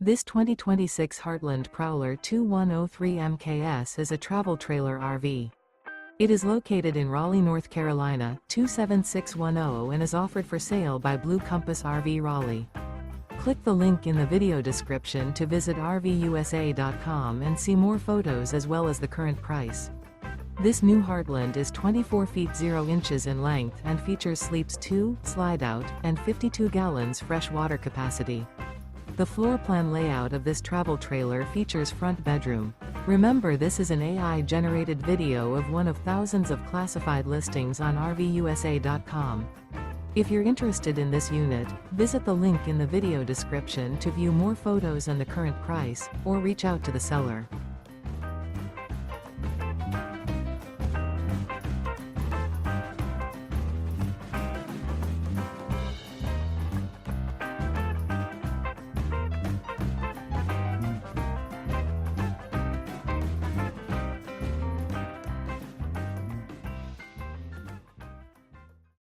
This 2026 Heartland Prowler 2103 MKS is a travel trailer RV. It is located in Raleigh, North Carolina, 27610 and is offered for sale by Blue Compass RV Raleigh. Click the link in the video description to visit RVUSA.com and see more photos as well as the current price. This new Heartland is 24 feet 0 inches in length and features sleeps 2, Slideout, and 52 gallons fresh water capacity. The floor plan layout of this travel trailer features front bedroom. Remember, this is an AI-generated video of one of thousands of classified listings on RVUSA.com. If you're interested in this unit, visit the link in the video description to view more photos and the current price, or reach out to the seller.